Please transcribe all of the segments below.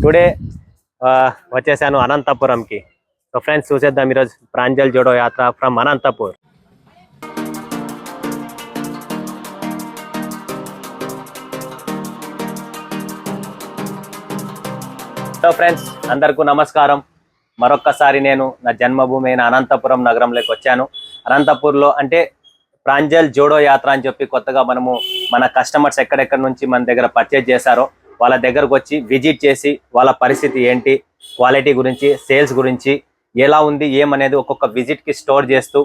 Today వచ్చేసాను అనంతపురంకి. So friends చూసేద్దాం ఈరోజు Pranjal Jodo Yatra from Anantapur. So friends అందరికీ నమస్కారం. మరొక్కసారి నేను నా జన్మభూమి అయిన అనంతపురం నగరంలోకి వచ్చాను. అనంతపూర్లో అంటే ప్రాంజల్ జోడో యాత్ర అని చెప్పి కొత్తగా మన కస్టమర్స్ ఎక్కడెక్కడి నుంచి మన దగ్గర పర్చేజ్ చేశారో వాళ్ళ దగ్గరకు వచ్చి విజిట్ చేసి వాళ్ళ పరిస్థితి ఏంటి, క్వాలిటీ గురించి, సేల్స్ గురించి ఎలా ఉంది ఏమనేది ఒక్కొక్క విజిట్ కి స్టోర్ చేస్తూ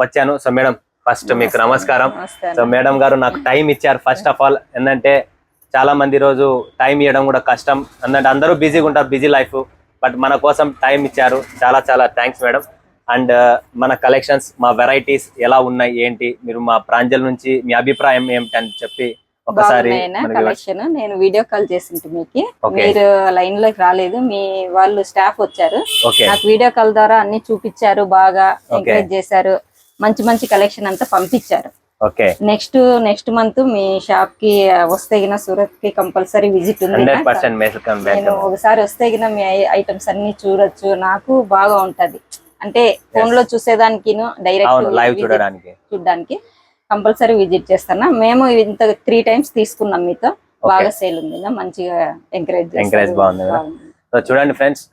వచ్చాను. సో మేడం ఫస్ట్ మీకు నమస్కారం. సో మేడం గారు నాకు టైం ఇచ్చారు. ఫస్ట్ ఆఫ్ ఆల్ ఏంటంటే చాలా మంది రోజు టైం ఇవ్వడం కూడా కష్టం, ఎందుకంటే అందరూ బిజీగా ఉంటారు, బిజీ లైఫ్, బట్ మన కోసం టైం ఇచ్చారు. చాలా చాలా థ్యాంక్స్ మేడం. అండ్ మన కలెక్షన్స్, మా వెరైటీస్ ఎలా ఉన్నాయి ఏంటి, మీరు మా ప్రాంజల్ నుంచి మీ అభిప్రాయం ఏమిటి అని చెప్పి ఒకసారి. కలెక్షన్ నేను వీడియో కాల్ చేసింటి మీకు, మీరు లైన్ లోకి రాలేదు, మీ వాళ్ళు స్టాఫ్ వచ్చారు, నాకు వీడియో కాల్ ద్వారా అన్ని చూపించారు, బాగా ఎంకరేజ్ చేశారు, మంచి మంచి కలెక్షన్ అంతా పంపించారు. నెక్స్ట్ మంత్ మీ షాప్ కి వస్తే గిన సూరత్ కి కంపల్సరీ విజిట్ ఉంది. నేను ఒకసారి వస్తే గిన మీ ఐటమ్స్ అన్ని చూడొచ్చు, నాకు బాగా ఉంటది. అంటే ఫోన్ లో చూసేదానికి డైరెక్ట్ చూడడానికి కంపల్సరీ విజిట్ చేస్తాను. మేము ఇంత 3 times తీసుకున్నాం మీతో, బాగా సేల్ ఉంది, మంచిగా ఎంకరేజ్ బాగుంది. సో చూడండి friends,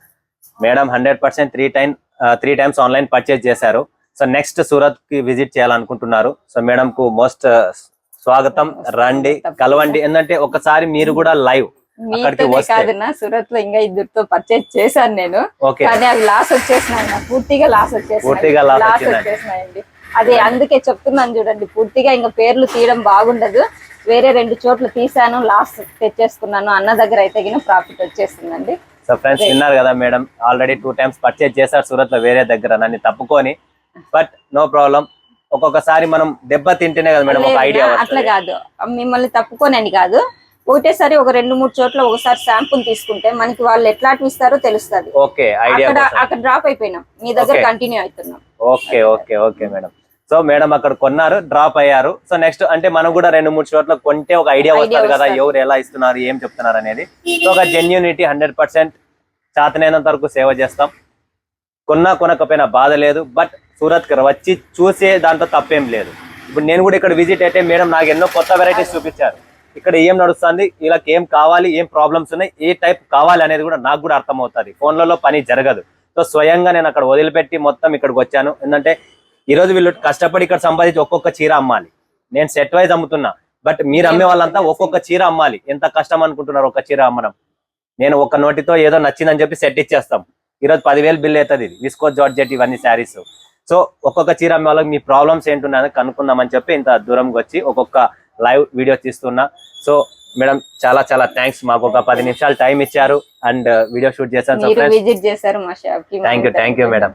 madam 100% 3 times online purchase చేశారు. సో నెక్స్ట్ సూరత్ కి విజిట్ చేయాలనుకుంటున్నారు. సో మేడం కు మోస్ట్ స్వాగతం, రండి, కలవండి. ఎందుకంటే ఒకసారి మీరు కూడా లైవ్ కాదన్నా, సూరత్ లో ఇంకా 2తో పర్చేజ్ చేశాను నేను, కానీ అవి లాస్ వచ్చేసినాయి, పూర్తిగా లాస్ వచ్చేసినాయండి. అది అందుకే చెప్తున్నాను చూడండి, పూర్తిగా ఇంకా పేర్లు తీయడం బాగుండదు. వేరే 2 చోట్ల తీసాను, లాస్ తెచ్చేసుకున్నాను. అన్న దగ్గర అయితే గిన ప్రాఫిట్ వచ్చేస్తుందండి. సో ఫ్రెండ్స్ విన్నారు కదా, మేడం ఆల్రెడీ 2 times పర్చేజ్ చేశారు సూరత్ లో వేరే దగ్గర, నన్ను తప్పుకొని. బట్ నో ప్రాబ్లం, ఒక్కొక్కసారి మనం దెబ్బ తింటేనే కదా మేడం ఒక ఐడియా. అట్లా కాదు, మిమ్మల్ని తప్పుకోనని కాదు, ఒకటేసారి ఒక 2-3 చోట్ల ఒకసారి శాంపుల్ తీసుకుంటే మనకి వాళ్ళు ఎట్లా ఇస్తారో తెలుస్తుంది. అక్కడ డ్రాప్ అయిపోయినాం, మీ దగ్గర కంటిన్యూ అవుతున్నాం. Okay madam. సో మేడం అక్కడ కొన్నారు, డ్రాప్ అయ్యారు. సో నెక్స్ట్ అంటే మనం కూడా 2-3 చోట్ల కొంటే ఒక ఐడియా వస్తుంది కదా, ఎవరు ఎలా ఇస్తున్నారు, ఏం చెప్తున్నారు అనేది. సో ఒక జెన్యూనిటీ 100% చేతనైనంత వరకు సేవ చేస్తాం. కొనకపోయినా బాధ లేదు, బట్ సూరత్ కి వచ్చి చూసే దాంట్లో తప్పేం లేదు. ఇప్పుడు నేను కూడా ఇక్కడ విజిట్ అయితే మేడం నాకు ఎన్నో కొత్త వెరైటీస్ చూపించారు. ఇక్కడ ఏం నడుస్తుంది, వీళ్ళకి ఏం కావాలి, ఏం ప్రాబ్లమ్స్ ఉన్నాయి, ఏ టైప్ కావాలి అనేది కూడా నాకు కూడా అర్థమవుతుంది. ఫోన్లలో పని జరగదు. సో స్వయంగా నేను అక్కడ వదిలిపెట్టి మొత్తం ఇక్కడికి వచ్చాను. ఎందుకంటే ఈరోజు వీళ్ళు కష్టపడి ఇక్కడ సంపాదించి ఒక్కొక్క చీర అమ్మాలి. నేను సెట్ వైజ్ అమ్ముతున్నా, బట్ మీరు అమ్మే వాళ్ళంతా ఒక్కొక్క చీర అమ్మాలి. ఎంత కష్టం అనుకుంటున్నారు ఒక చీర అమ్మడం. నేను ఒక నోటితో ఏదో నచ్చిందని చెప్పి సెట్ ఇచ్చేస్తాం. ఈరోజు 10,000 బిల్ అవుతుంది ఇది, విస్కో జార్జెట్ ఇవన్నీ శారీస్. సో ఒక్కొక్క చీర అమ్మే వాళ్ళకి మీ ప్రాబ్లమ్స్ ఏంటున్నాయని కనుక్కుందామని చెప్పి ఇంత దూరంకి వచ్చి ఒక్కొక్క లైవ్ వీడియో తీస్తున్నా. సో మేడం చాలా చాలా థ్యాంక్స్, మాకు ఒక 10 నిమిషాలు టైం ఇచ్చారు అండ్ వీడియో షూట్ చేశాను. థ్యాంక్ యూ మేడం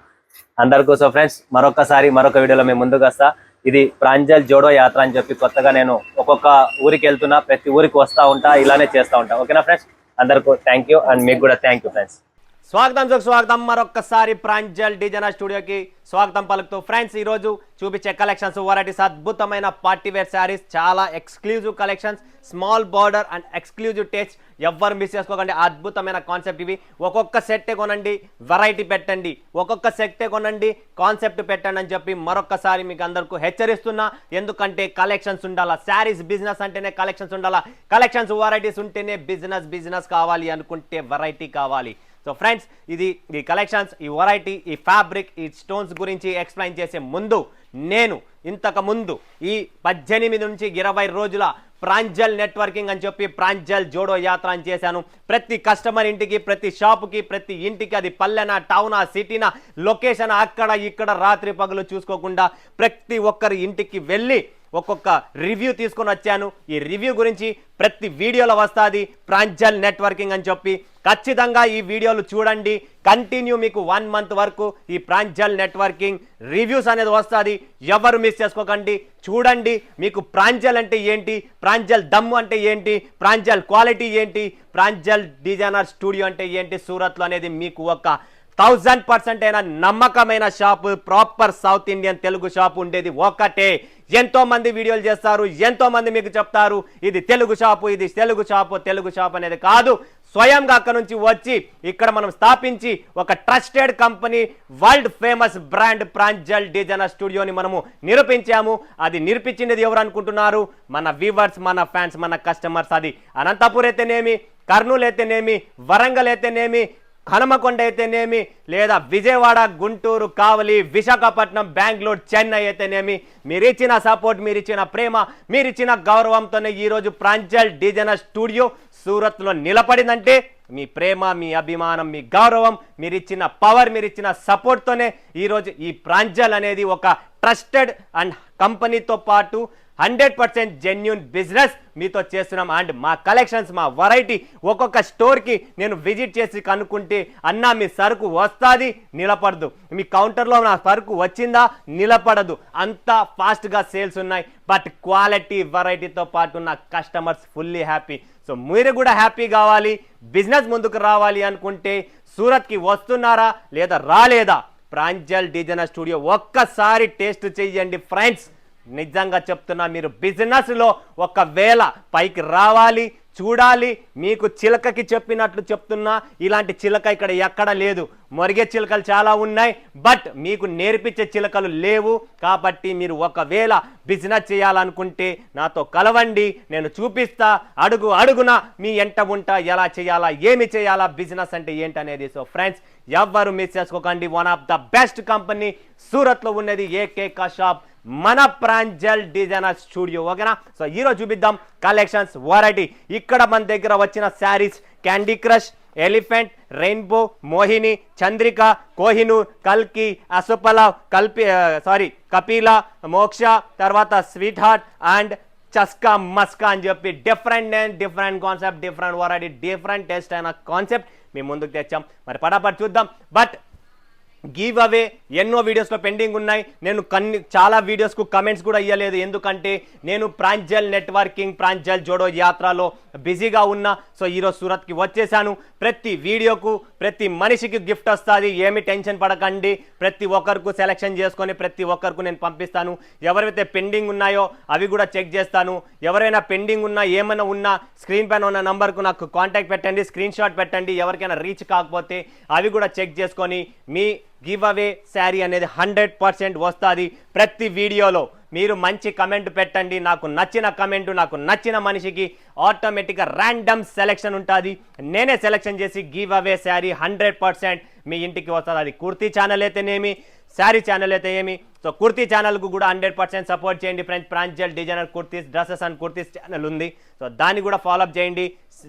అందరికీ. సో ఫ్రెండ్స్ మరొకసారి మరొక వీడియోలో మేము ముందుకు వస్తా. ఇది ప్రాంజల్ జోడో యాత్ర అని చెప్పి కొత్తగా నేను ఒక్కొక్క ఊరికి వెళ్తున్నా, ప్రతి ఊరికి వస్తా ఉంటా, ఇలానే చేస్తా ఉంటా. ఓకేనా ఫ్రెండ్స్, అందరికీ థ్యాంక్ యూ అండ్ మీకు కూడా థ్యాంక్ యూ ఫ్రెండ్స్. స్వాగతం మరొక్కసారి ప్రాంజల్ డిజైనర్ స్టూడియోకి స్వాగతం పలుకుతూ. ఫ్రెండ్స్ ఈరోజు చూపించే కలెక్షన్స్, వెరైటీస్, అద్భుతమైన పార్టీ వేర్ శారీస్, చాలా exclusive collections, small border and exclusive taste. ఎవ్వరు మిస్ చేసుకోకండి, అద్భుతమైన కాన్సెప్ట్ ఇవి. ఒక్కొక్క సెట్టే కొనండి, వెరైటీ పెట్టండి, ఒక్కొక్క సెట్టే కొనండి, కాన్సెప్ట్ పెట్టండి అని చెప్పి మరొక్కసారి మీకు అందరికీ హెచ్చరిస్తున్నా. ఎందుకంటే కలెక్షన్స్ ఉండాలా, శారీస్ బిజినెస్ అంటేనే కలెక్షన్స్ ఉండాలా, కలెక్షన్స్ వెరైటీస్ ఉంటేనే బిజినెస్ కావాలి అనుకుంటే వెరైటీ కావాలి. సో ఫ్రెండ్స్ ఇది ఈ కలెక్షన్స్, ఈ వెరైటీ, ఈ ఫ్యాబ్రిక్, ఈ స్టోన్స్ గురించి ఎక్స్ప్లెయిన్ చేసే ముందు నేను ఇంతకు ముందు ఈ 18 నుంచి 20 రోజుల ప్రాంజల్ నెట్వర్కింగ్ అని చెప్పి ప్రాంజల్ జోడో యాత్ర అని చేశాను. ప్రతి కస్టమర్ ఇంటికి, ప్రతి షాపుకి, ప్రతి ఇంటికి, అది పల్లెనా, టౌనా, సిటీనా, లొకేషన్ అక్కడ ఇక్కడ రాత్రి పగలు చూసుకోకుండా ప్రతి ఒక్కరి ఇంటికి వెళ్ళి ఒక్కొక్క రివ్యూ తీసుకొని వచ్చాను. ఈ రివ్యూ గురించి ప్రతి వీడియోలో వస్తుంది ప్రాంజల్ నెట్వర్కింగ్ అని చెప్పి. ఖచ్చితంగా ఈ వీడియోలు చూడండి, కంటిన్యూ మీకు 1 month వరకు ఈ ప్రాంజల్ నెట్వర్కింగ్ రివ్యూస్ అనేది వస్తుంది. ఎవరు మిస్ చేసుకోకండి, చూడండి. మీకు ప్రాంజల్ అంటే ఏంటి, ప్రాంజల్ దమ్ము అంటే ఏంటి, ప్రాంజల్ క్వాలిటీ ఏంటి, ప్రాంజల్ డిజైనర్ స్టూడియో అంటే ఏంటి సూరత్లో అనేది మీకు ఒక 1000% అయిన నమ్మకమైన shop, proper south Indian Telugu shop ఉండేది ఒకటే. ఎంతో మంది వీడియోలు చేస్తారు, ఎంతో మంది మీకు చెప్తారు ఇది తెలుగు షాపు, ఇది తెలుగు షాపు. తెలుగు షాప్ అనేది కాదు, స్వయంగా అక్కడ నుంచి వచ్చి ఇక్కడ మనం స్థాపించి ఒక trusted company, world famous brand Pranjal designer స్టూడియోని మనము నిరూపించాము. అది నిరూపించినది ఎవరు అనుకుంటున్నారు? మన వ్యూవర్స్, మన ఫ్యాన్స్, మన కస్టమర్స్. అది అనంతపూర్ అయితేనేమి, కర్నూలు అయితేనేమి, వరంగల్ అయితేనేమి, హనుమకొండ అయితేనేమి, లేదా విజయవాడ, గుంటూరు, కావలి, విశాఖపట్నం, బెంగళూరు, చెన్నై అయితేనేమి, మీరిచ్చిన సపోర్ట్, మీరిచ్చిన ప్రేమ, మీరిచ్చిన గౌరవంతోనే ఈరోజు ప్రాంజల్ డిజైనర్ స్టూడియో సూరత్లో నిలబడిందంటే మీ ప్రేమ, మీ అభిమానం, మీ గౌరవం, మీరిచ్చిన పవర్, మీరిచ్చిన సపోర్ట్తోనే ఈరోజు ఈ ప్రాంజల్ అనేది ఒక ట్రస్టెడ్ అండ్ కంపెనీతో పాటు 100% జెన్యూన్ బిజినెస్ మీతో చేస్తున్నాం. అండ్ మా కలెక్షన్స్, మా వెరైటీ ఒక్కొక్క స్టోర్కి నేను విజిట్ చేసి కనుక్కుంటే అన్నా మీ సరుకు వస్తుంది, నిలబడదు. మీ కౌంటర్లో నా సరుకు వచ్చిందా, నిలబడదు. అంత ఫాస్ట్గా సేల్స్ ఉన్నాయి. బట్ క్వాలిటీ, వెరైటీతో పాటు నా కస్టమర్స్ ఫుల్లీ హ్యాపీ. సో మీరు కూడా హ్యాపీ కావాలి, బిజినెస్ ముందుకు రావాలి అనుకుంటే సూరత్కి వస్తున్నారా లేదా రాలేదా? ప్రాంజల్ డిజైనర్ స్టూడియో ఒక్కసారి టేస్ట్ చేయండి ఫ్రెండ్స్. నిజంగా చెప్తున్నా, మీరు బిజినెస్లో ఒకవేళ పైకి రావాలి, చూడాలి, మీకు చిలకకి చెప్పినట్లు చెప్తున్నా, ఇలాంటి చిలక ఇక్కడ ఎక్కడ లేదు. మొరిగే చిలకలు చాలా ఉన్నాయి, బట్ మీకు నేర్పించే చిలకలు లేవు. కాబట్టి మీరు ఒకవేళ బిజినెస్ చేయాలనుకుంటే నాతో కలవండి, నేను చూపిస్తా, అడుగు అడుగున మీ ఎంట ఉంటా, ఎలా చేయాలా, ఏమి చేయాలా, బిజినెస్ అంటే ఏంటనేది. సో ఫ్రెండ్స్, ఎవ్వరు మిస్ చేసుకోకండి. One of the best company సూరత్లో ఉన్నది ఏకైక షాప్ మన ప్రాంజల్ డిజైనర్ స్టూడియో. ఓకేనా? సో ఈరోజు చూపిద్దాం కలెక్షన్స్, వెరైటీ. ఇక్కడ మన దగ్గర వచ్చిన sarees candy crush, elephant, rainbow, Mohini, Chandrika, Kohinoor, కల్కి, అసుపలావ్, కపిల, మోక్ష, తర్వాత sweet heart and Chaska Maska అని చెప్పి different name, different concept, different variety, different taste అయిన కాన్సెప్ట్ మీ ముందుకు తెచ్చాం. మరి పటాపట్ చూద్దాం. బట్ గివ్ అవే ఎన్నో వీడియోస్లో పెండింగ్ ఉన్నాయి. నేను చాలా వీడియోస్కు కమెంట్స్ కూడా ఇవ్వలేదు, ఎందుకంటే నేను ప్రాంజల్ నెట్వర్కింగ్, ప్రాంజల్ జోడో యాత్రలో బిజీగా ఉన్నా. సో ఈరోజు సూరత్కి వచ్చేసాను. ప్రతి వీడియోకు, ప్రతి మనిషికి గిఫ్ట్ వస్తుంది, ఏమి టెన్షన్ పడకండి. ప్రతి ఒక్కరికి సెలెక్షన్ చేసుకొని ప్రతి ఒక్కరికి నేను పంపిస్తాను. ఎవరైతే పెండింగ్ ఉన్నాయో అవి కూడా చెక్ చేస్తాను. ఎవరైనా పెండింగ్ ఉన్నా, ఏమైనా ఉన్నా స్క్రీన్ పైన ఉన్న నంబర్కు నాకు కాంటాక్ట్ పెట్టండి, స్క్రీన్ షాట్ పెట్టండి. ఎవరికైనా రీచ్ కాకపోతే అవి కూడా చెక్ చేసుకొని మీ గివ్ అవే శారీ అనేది 100% వస్తుంది. ప్రతి వీడియోలో మీరు మంచి కమెంట్ పెట్టండి. నాకు నచ్చిన కమెంట్, నాకు నచ్చిన మనిషికి ఆటోమేటిక్గా ర్యాండమ్ సెలెక్షన్ ఉంటుంది. నేనే సెలెక్షన్ చేసి గివ్ అవే శారీ 100% మీ ఇంటికి వస్తుంది. అది కుర్తీ ఛానల్ అయితేనేమి, శారీ ఛానల్ అయితే ఏమి. సో కుర్తీ ఛానల్కు కూడా 100% సపోర్ట్ చేయండి friends. Pranjal designer kurtis, dresses and kurtis channel ఉంది. సో దాన్ని కూడా ఫాలోఅప్ చేయండి,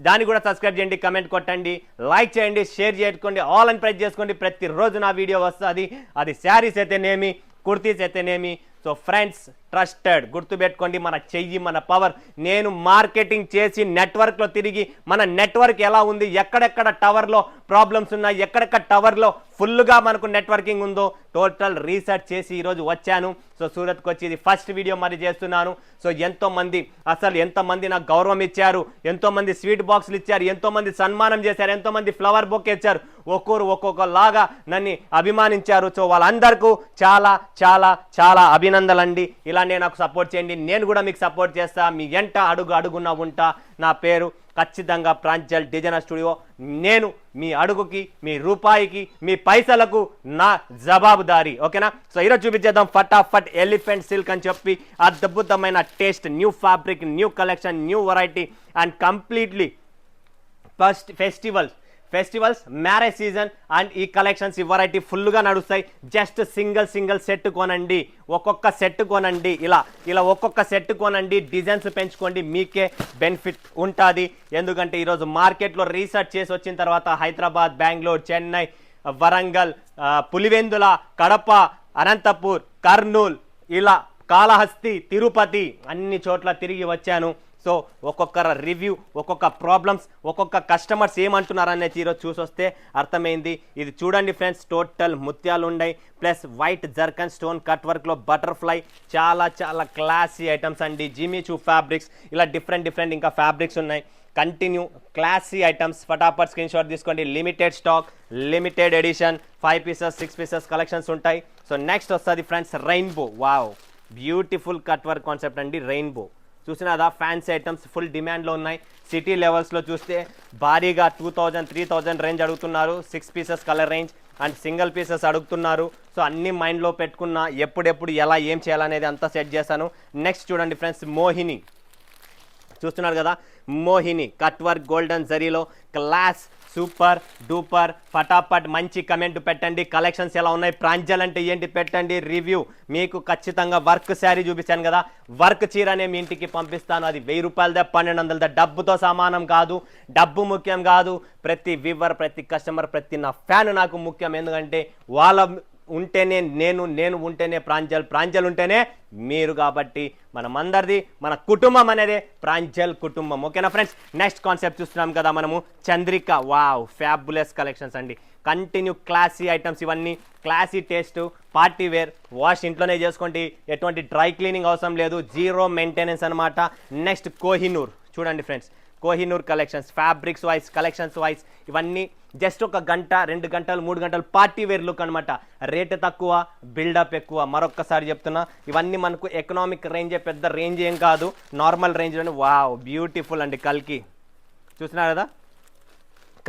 దాన్ని కూడా సబ్స్క్రైబ్ చేయండి, కమెంట్ కొట్టండి, లైక్ చేయండి, షేర్ చేసుకోండి, ఆల్ అని ప్రెస్ చేసుకోండి. ప్రతిరోజు నా వీడియో వస్తుంది. అది శారీస్ అయితేనేమి, కుర్తీస్ అయితేనేమి. సో ఫ్రెండ్స్, ట్రస్టెడ్, గుర్తుపెట్టుకోండి, మన చెయ్యి, మన పవర్. నేను మార్కెటింగ్ చేసి నెట్వర్క్లో తిరిగి మన నెట్వర్క్ ఎలా ఉంది, ఎక్కడెక్కడ టవర్లో ప్రాబ్లమ్స్ ఉన్నాయి, ఎక్కడెక్కడ టవర్లో ఫుల్గా మనకు నెట్వర్కింగ్ ఉందో టోటల్ రీసెర్చ్ చేసి ఈరోజు వచ్చాను. సో సూరత్కి వచ్చి ఇది ఫస్ట్ వీడియో మరి చేస్తున్నాను. సో ఎంతోమంది నాకు గౌరవం ఇచ్చారు, ఎంతోమంది స్వీట్ బాక్సులు ఇచ్చారు, ఎంతోమంది సన్మానం చేశారు, ఎంతోమంది ఫ్లవర్ బొకే ఇచ్చారు, ఒక్కొక్కలాగా నన్ను అభిమానించారు. సో వాళ్ళందరికీ చాలా చాలా చాలా అభినందనలండి. ఇలానే నాకు సపోర్ట్ చేయండి, నేను కూడా మీకు సపోర్ట్ చేస్తా. మీ ఎంట అడుగు అడుగున ఉంటా. నా పేరు ఖచ్చితంగా ప్రాంజల్ డిజైనర్ స్టూడియో. నేను మీ అడుగుకి, మీ రూపాయికి, మీ పైసలకు నా జవాబుదారి. ఓకేనా? సో ఈరోజు చూపించేద్దాం ఫటాఫట్ ఎలిఫెంట్ సిల్క్ అని చెప్పి అద్భుతమైన taste, new fabric, new collection, new variety and completely first festivals, marriage season and ఈ కలెక్షన్స్, ఈ వెరైటీ ఫుల్గా నడుస్తాయి. జస్ట్ సింగిల్ సెట్ కొనండి, ఒక్కొక్క సెట్ కొనండి, ఇలా ఒక్కొక్క సెట్ కొనండి, డిజైన్స్ పెంచుకోండి, మీకే బెనిఫిట్ ఉంటుంది. ఎందుకంటే ఈరోజు మార్కెట్లో రీసెర్చ్ చేసి వచ్చిన తర్వాత హైదరాబాద్, బెంగళూరు, చెన్నై, వరంగల్, పులివెందుల, కడప, అనంతపూర్, కర్నూలు, ఇలా కాళహస్తి, తిరుపతి అన్ని చోట్ల తిరిగి వచ్చాను. సో ఒక్కొక్క రివ్యూ, ఒక్కొక్క ప్రాబ్లమ్స్, ఒక్కొక్క కస్టమర్స్ ఏమంటున్నారు అనేది ఈరోజు చూసొస్తే అర్థమైంది. ఇది చూడండి ఫ్రెండ్స్, టోటల్ ముత్యాలు ఉన్నాయి, plus white zircon stone cut వర్క్లో బటర్ఫ్లై, చాలా చాలా క్లాసీ ఐటమ్స్ అండి. జిమిచూ ఫ్యాబ్రిక్స్, ఇలా డిఫరెంట్ ఇంకా ఫ్యాబ్రిక్స్ ఉన్నాయి. కంటిన్యూ క్లాసీ ఐటమ్స్ ఫటాఫట్ స్క్రీన్ షాట్ తీసుకోండి. Limited stock, limited edition, 5 pieces 6 pieces collections ఉంటాయి. సో నెక్స్ట్ వస్తుంది friends rainbow. Wow, beautiful cut work concept అండి రెయిన్బో. చూసినాదా ఫ్యాన్సీ ఐటమ్స్ ఫుల్ డిమాండ్లో ఉన్నాయి. సిటీ లెవెల్స్లో చూస్తే భారీగా 2000 3000 రేంజ్ అడుగుతున్నారు. 6 pieces colour range and single pieces అడుగుతున్నారు. సో అన్ని మైండ్లో పెట్టుకున్న ఎప్పుడెప్పుడు ఎలా ఏం చేయాలనేది అంతా సెట్ చేశాను. నెక్స్ట్ చూడండి ఫ్రెండ్స్ మోహిని చూస్తున్నారు కదా, మోహిని కట్ వర్క్ గోల్డెన్ జరీలో క్లాస్ సూపర్ డూపర్. ఫటాఫట్ మంచి కమెంట్ పెట్టండి. కలెక్షన్స్ ఎలా ఉన్నాయి, ప్రాంజల్ అంటే ఏంటి పెట్టండి. రివ్యూ మీకు ఖచ్చితంగా వర్క్ శారీ చూపించాను కదా, వర్క్ చీరనే మీ ఇంటికి పంపిస్తాను. అది 1000 రూపాయలదే 1200 డబ్బుతో సమానం కాదు. డబ్బు ముఖ్యం కాదు, ప్రతి వ్యూవర్ ప్రతి కస్టమర్ ప్రతి నా ఫ్యాన్ నాకు ముఖ్యం. ఎందుకంటే వాళ్ళ ఉంటేనే నేను ఉంటేనే ప్రాంజల్ ఉంటేనే మీరు. కాబట్టి మనమందరిది మన కుటుంబం అనేది ప్రాంజల్ కుటుంబం. ఓకేనా ఫ్రెండ్స్. నెక్స్ట్ కాన్సెప్ట్ చూస్తున్నాం కదా మనము చంద్రిక. వావ్, ఫ్యాబులస్ కలెక్షన్స్ అండి. కంటిన్యూ క్లాసీ ఐటమ్స్, ఇవన్నీ classy taste, party wear, wash ఇంట్లోనే చేసుకోండి. ఎటువంటి డ్రై క్లీనింగ్ అవసరం లేదు, జీరో మెయింటెనెన్స్ అనమాట. నెక్స్ట్ కోహినూర్ చూడండి friends, Kohinoor collections fabrics wise collections wise ఇవన్నీ జస్ట్ 1 గంట 2 గంటలు 3 గంటలు పార్టీ వేర్ లుక్ అనమాట. రేట్ తక్కువ, బిల్డప్ ఎక్కువ. మరొక్కసారి చెప్తున్నా, ఇవన్నీ మనకు ఎకనామిక్ రేంజే, పెద్ద రేంజ్ ఏం కాదు, నార్మల్ రేంజ్లోనే. వావ్, బ్యూటిఫుల్ అండి. కల్కి చూస్తున్నారు కదా,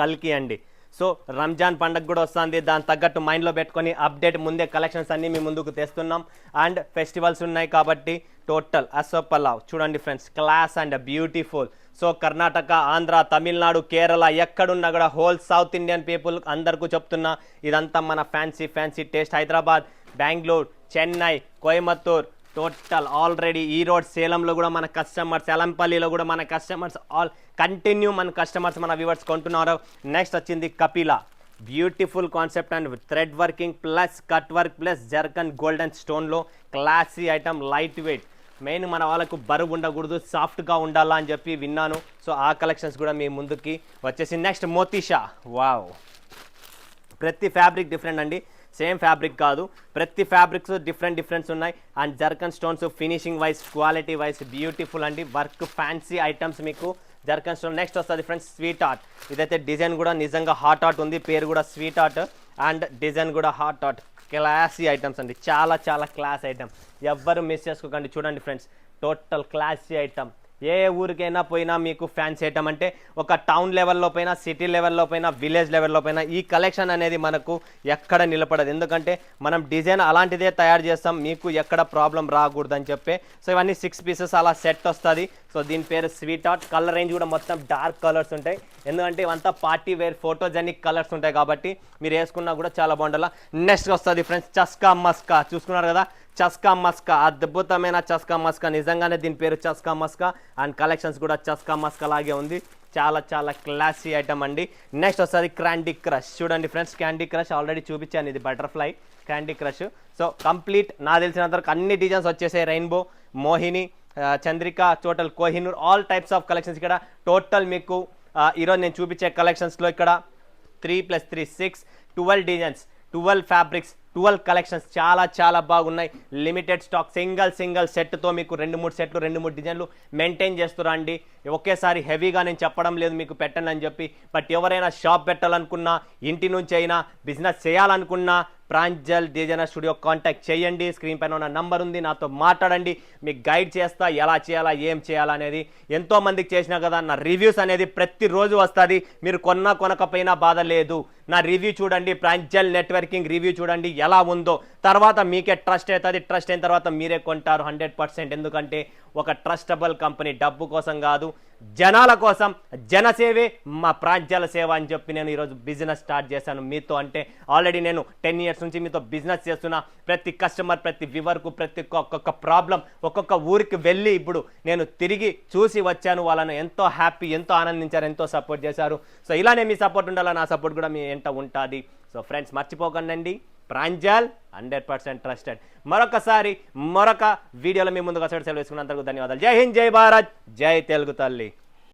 కల్కి అండి. సో రంజాన్ పండుగ కూడా వస్తుంది, దాని తగ్గట్టు మైండ్లో పెట్టుకొని అప్డేట్ ముందే కలెక్షన్స్ అన్నీ మీ ముందుకు తెస్తున్నాం. అండ్ ఫెస్టివల్స్ ఉన్నాయి కాబట్టి టోటల్ అసోపలావ్ చూడండి friends, class and beautiful. So Karnataka, Andhra, Tamil Nadu, Kerala ఎక్కడున్నా కూడా హోల్ సౌత్ ఇండియన్ పీపుల్ అందరికీ చెప్తున్నా, ఇదంతా మన fancy taste. Hyderabad, Bengaluru, Chennai, Coimbatore, total already Erode, సేలంలో కూడా మన కస్టమర్స్, ఎలంపల్లిలో కూడా మన కస్టమర్స్ ఆల్ కంటిన్యూ మన కస్టమర్స్ మన వ్యూవర్స్ కొంటున్నారు. నెక్స్ట్ వచ్చింది Kapila, beautiful concept and thread working plus cut work plus zircon golden స్టోన్లో classy item, light weight. Main మన వాళ్ళకు బరువు ఉండకూడదు, సాఫ్ట్గా ఉండాలా అని చెప్పి విన్నాను. సో ఆ కలెక్షన్స్ కూడా మీ ముందుకి వచ్చేసి. నెక్స్ట్ మోతీషా. వావ్, ప్రతి ఫ్యాబ్రిక్ డిఫరెంట్ అండి, సేమ్ ఫ్యాబ్రిక్ కాదు, ప్రతి ఫ్యాబ్రిక్స్ డిఫరెంట్స్ ఉన్నాయి. And zircon stones finishing wise quality wise beautiful అండి. వర్క్ ఫ్యాన్సీ ఐటమ్స్ మీకు జర్కన్ స్టోన్. నెక్స్ట్ వస్తుంది ఫ్రెండ్స్ స్వీట్ ఆర్ట్. ఇదైతే డిజైన్ కూడా నిజంగా హాట్ ఆర్ట్ ఉంది, పేరు కూడా స్వీట్ ఆర్ట్ అండ్ డిజైన్ కూడా హాట్ ఆర్ట్. క్లాసీ ఐటమ్స్ అండి, చాలా క్లాస్ ఐటమ్, ఎవ్వరు మిస్ చేసుకోకండి. చూడండి ఫ్రెండ్స్, టోటల్ క్లాసీ ఐటమ్. ఏ ఊరికైనా పోయినా మీకు ఫ్యాన్సీ ఐటమ్ అంటే ఒక టౌన్ లెవెల్లో పైన, సిటీ లెవెల్లో పైన, విలేజ్ లెవెల్లో పైన ఈ కలెక్షన్ అనేది మనకు ఎక్కడ నిలబడదు. ఎందుకంటే మనం డిజైన్ అలాంటిదే తయారు చేస్తాం, మీకు ఎక్కడ ప్రాబ్లం రాకూడదని చెప్పే. సో ఇవన్నీ 6 పీసెస్ అలా సెట్ వస్తుంది. సో దీని పేరు స్వీట్ ఆర్ట్. కలర్ రేంజ్ కూడా మొత్తం డార్క్ కలర్స్ ఉంటాయి, ఎందుకంటే ఇవంతా పార్టీ వేర్ ఫోటోజెనిక్ కలర్స్ ఉంటాయి కాబట్టి మీరు వేసుకున్నా కూడా చాలా బాగుండాలి. నెక్స్ట్ వస్తుంది ఫ్రెండ్స్ చస్కా మస్కా. చూసుకున్నారు కదా, చస్కా మస్కా, అద్భుతమైన చస్కా మస్కా. నిజంగానే దీని పేరు చస్కా మస్కా అండ్ కలెక్షన్స్ కూడా చస్కా మస్కా లాగే ఉంది. చాలా క్లాసీ ఐటమ్ అండి. నెక్స్ట్ వస్తుంది క్యాండీ క్రష్. చూడండి ఫ్రెండ్స్, క్యాండీ క్రష్ ఆల్రెడీ చూపించాను, ఇది butterfly candy crush. So complete నా తెలిసినంత వరకు అన్ని డిజైన్స్ వచ్చేసాయి. Rainbow, Mohini, Chandrika, total Kohinoor, all types of collections. ఇక్కడ టోటల్ మీకు ఈరోజు నేను చూపించే కలెక్షన్స్లో ఇక్కడ 3+3 6 12 డిజైన్స్, 12 ఫ్యాబ్రిక్స్, 12 కలెక్షన్స్. చాలా బాగున్నాయి. లిమిటెడ్ స్టాక్, సింగిల్ సెట్తో మీకు 2-3 సెట్లు 2-3 డిజైన్లు మెయింటైన్ చేస్తురండి. ఒకేసారి హెవీగా నేను చెప్పడం లేదు మీకు పెట్టండి అని చెప్పి. బట్ ఎవరైనా షాప్ పెట్టాలనుకున్నా, ఇంటి నుంచి అయినా బిజినెస్ చేయాలనుకున్నా ప్రాంజల్ డిజైనర్ స్టూడియో కాంటాక్ట్ చేయండి. స్క్రీన్ పైన ఉన్న నంబర్ ఉంది, నాతో మాట్లాడండి, మీకు గైడ్ చేస్తా ఎలా చేయాలా ఏం చేయాలా అనేది. ఎంతో మందికి చేసినా కదా, నా రివ్యూస్ అనేది ప్రతిరోజు వస్తుంది. మీరు కొనకపోయినా బాధ లేదు, నా రివ్యూ చూడండి, ప్రాంజల్ నెట్వర్కింగ్ రివ్యూ చూడండి ఎలా ఉందో. తర్వాత మీకే ట్రస్ట్ అవుతుంది. ట్రస్ట్ అయిన తర్వాత మీరే కొంటారు 100%. ఎందుకంటే ఒక ట్రస్టబుల్ కంపెనీ, డబ్బు కోసం కాదు, జనాల కోసం, జనసేవే మా ప్రాంజల సేవ అని చెప్పి నేను ఈరోజు బిజినెస్ స్టార్ట్ చేశాను మీతో. అంటే ఆల్రెడీ నేను 10 ఇయర్స్ నుంచి మీతో బిజినెస్ చేస్తున్నా. ప్రతి కస్టమర్, ప్రతి వ్యూవర్కు, ప్రతి ఒక్కొక్క ప్రాబ్లం, ఒక్కొక్క ఊరికి వెళ్ళి ఇప్పుడు నేను తిరిగి చూసి వచ్చాను. వాళ్ళను ఎంతో హ్యాపీ, ఎంతో ఆనందించారు, ఎంతో సపోర్ట్ చేశారు. సో ఇలానే మీ సపోర్ట్ ఉండాలా, నా సపోర్ట్ కూడా మీ ఎంట ఉంటుంది. సో ఫ్రెండ్స్ మర్చిపోకండి, ప్రాంజల్ 100% ట్రస్టెడ్. మరొకసారి మరొక వీడియోలో మీ ముందుకు సెలవు వేసుకున్నందుకు ధన్యవాదాలు. జై హింద్, జై భారత్, జై తెలుగు తల్లి.